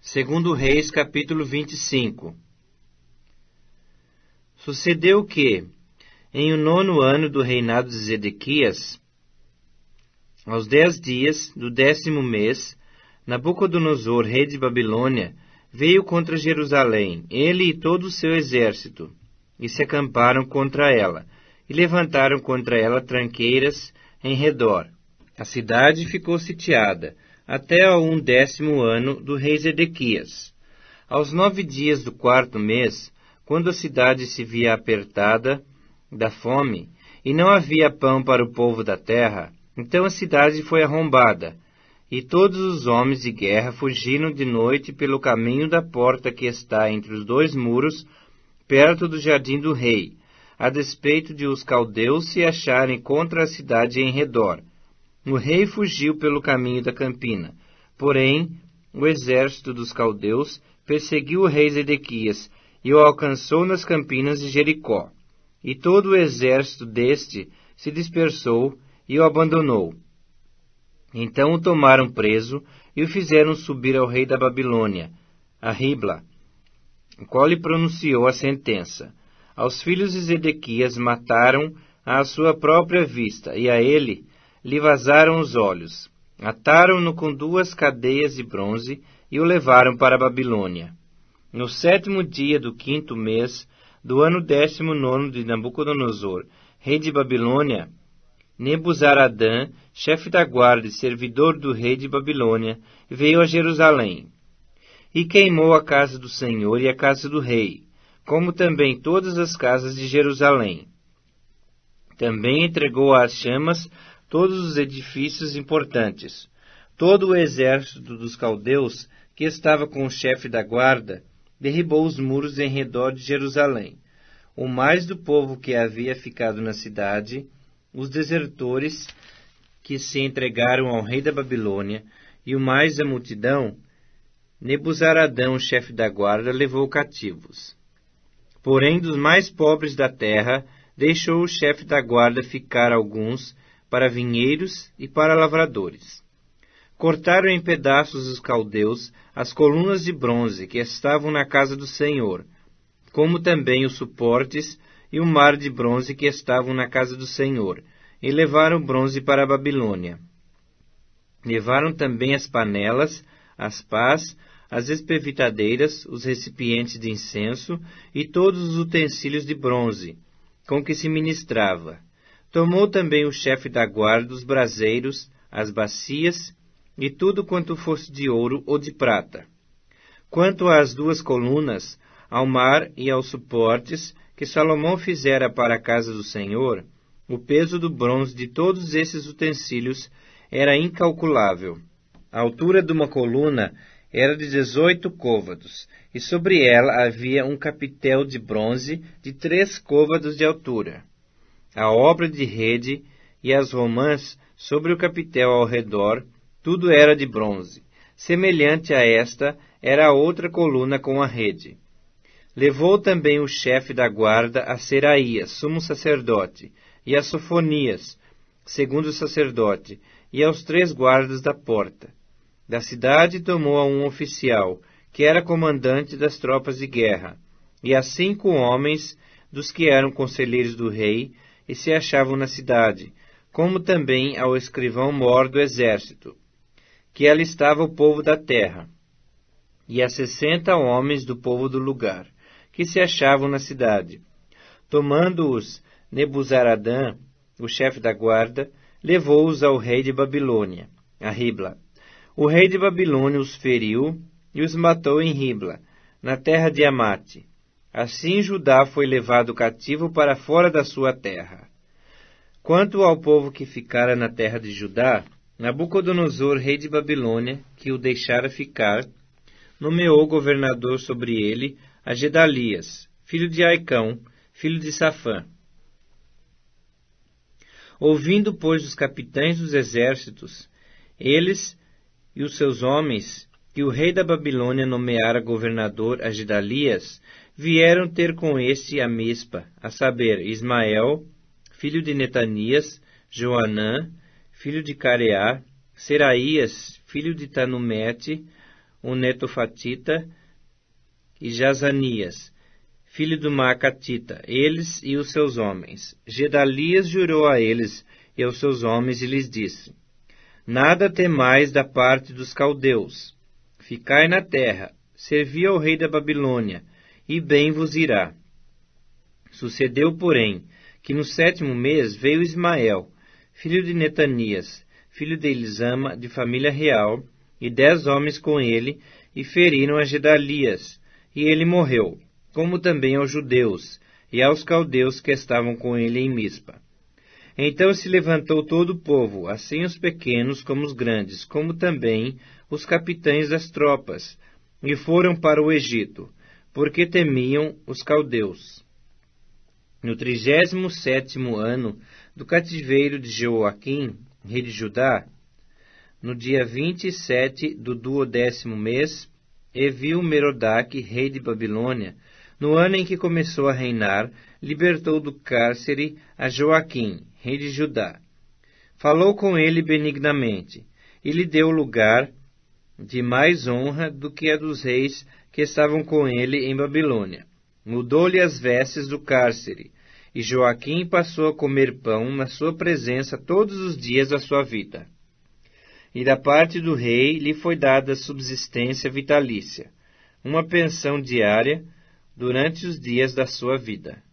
Segundo Reis, capítulo 25. Sucedeu que, em o 9º ano do reinado de Zedequias, aos 10 dias do 10º mês, Nabucodonosor, rei de Babilônia, veio contra Jerusalém, ele e todo o seu exército, e se acamparam contra ela, e levantaram contra ela tranqueiras em redor. A cidade ficou sitiada, até ao 10º ano do rei Zedequias. Aos 9 dias do 4º mês, quando a cidade se via apertada da fome, e não havia pão para o povo da terra, então a cidade foi arrombada, e todos os homens de guerra fugiram de noite pelo caminho da porta que está entre os 2 muros, perto do jardim do rei, a despeito de os caldeus se acharem contra a cidade em redor. O rei fugiu pelo caminho da campina, porém o exército dos caldeus perseguiu o rei Zedequias e o alcançou nas campinas de Jericó. E todo o exército deste se dispersou e o abandonou. Então o tomaram preso e o fizeram subir ao rei da Babilônia, a Ribla, o qual lhe pronunciou a sentença. Aos filhos de Zedequias mataram à sua própria vista, e a ele lhe vazaram os olhos. Ataram-no com 2 cadeias de bronze e o levaram para a Babilônia. No 7º dia do 5º mês do ano 19º de Nabucodonosor, rei de Babilônia, Nebuzaradã, chefe da guarda e servidor do rei de Babilônia, veio a Jerusalém e queimou a casa do Senhor e a casa do rei, como também todas as casas de Jerusalém. Também entregou às chamas todos os edifícios importantes. Todo o exército dos caldeus, que estava com o chefe da guarda, derribou os muros em redor de Jerusalém. O mais do povo que havia ficado na cidade, os desertores que se entregaram ao rei da Babilônia, e o mais da multidão, Nebuzaradã, o chefe da guarda, levou cativos. Porém, dos mais pobres da terra, deixou o chefe da guarda ficar alguns para vinheiros e para lavradores. Cortaram em pedaços os caldeus as colunas de bronze que estavam na casa do Senhor, como também os suportes e o mar de bronze que estavam na casa do Senhor, e levaram bronze para a Babilônia. Levaram também as panelas, as pás, as espevitadeiras, os recipientes de incenso e todos os utensílios de bronze, com que se ministrava. Tomou também o chefe da guarda os braseiros, as bacias e tudo quanto fosse de ouro ou de prata. Quanto às 2 colunas, ao mar e aos suportes que Salomão fizera para a casa do Senhor, o peso do bronze de todos esses utensílios era incalculável. A altura de uma coluna era de 18 côvados, e sobre ela havia um capitel de bronze de 3 côvados de altura. A obra de rede e as romãs sobre o capitel ao redor, tudo era de bronze. Semelhante a esta era a outra coluna com a rede. Levou também o chefe da guarda a Seraías, sumo sacerdote, e a Sofonias, segundo sacerdote, e aos 3 guardas da porta. Da cidade tomou a um oficial, que era comandante das tropas de guerra, e a 5 homens dos que eram conselheiros do rei, e se achavam na cidade, como também ao escrivão-mor do exército, que ali estava o povo da terra, e a 60 homens do povo do lugar, que se achavam na cidade. Tomando-os Nebuzaradã, o chefe da guarda, levou-os ao rei de Babilônia, a Ribla. O rei de Babilônia os feriu e os matou em Ribla, na terra de Amate. Assim Judá foi levado cativo para fora da sua terra. Quanto ao povo que ficara na terra de Judá, Nabucodonosor, rei de Babilônia, que o deixara ficar, nomeou governador sobre ele a Gedalias, filho de Aicão, filho de Safã. Ouvindo, pois, os capitães dos exércitos, eles e os seus homens, que o rei da Babilônia nomeara governador a Gedalias, vieram ter com este a Mispa, a saber, Ismael, filho de Netanias, Joanã, filho de Careá, Seraías, filho de Tanumete, o netofatita, e Jazanias, filho do Maacatita, eles e os seus homens. Gedalias jurou a eles e aos seus homens e lhes disse: Nada temais da parte dos caldeus. Ficai na terra, servi ao rei da Babilônia, e bem vos irá. Sucedeu, porém, que no 7º mês veio Ismael, filho de Netanias, filho de Elisama, de família real, e 10 homens com ele, e feriram a Gedalias, e ele morreu, como também aos judeus, e aos caldeus que estavam com ele em Mispa. Então se levantou todo o povo, assim os pequenos como os grandes, como também os capitães das tropas, e foram para o Egito, porque temiam os caldeus. No 37º ano do cativeiro de Jeoaquim, rei de Judá, no dia 27 do 12º mês, Evil-Merodach, rei de Babilônia, no ano em que começou a reinar, libertou do cárcere a Joaquim, rei de Judá. Falou com ele benignamente, e lhe deu lugar de mais honra do que a dos reis que estavam com ele em Babilônia. Mudou-lhe as vestes do cárcere, e Joaquim passou a comer pão na sua presença todos os dias da sua vida. E da parte do rei lhe foi dada subsistência vitalícia, uma pensão diária durante os dias da sua vida.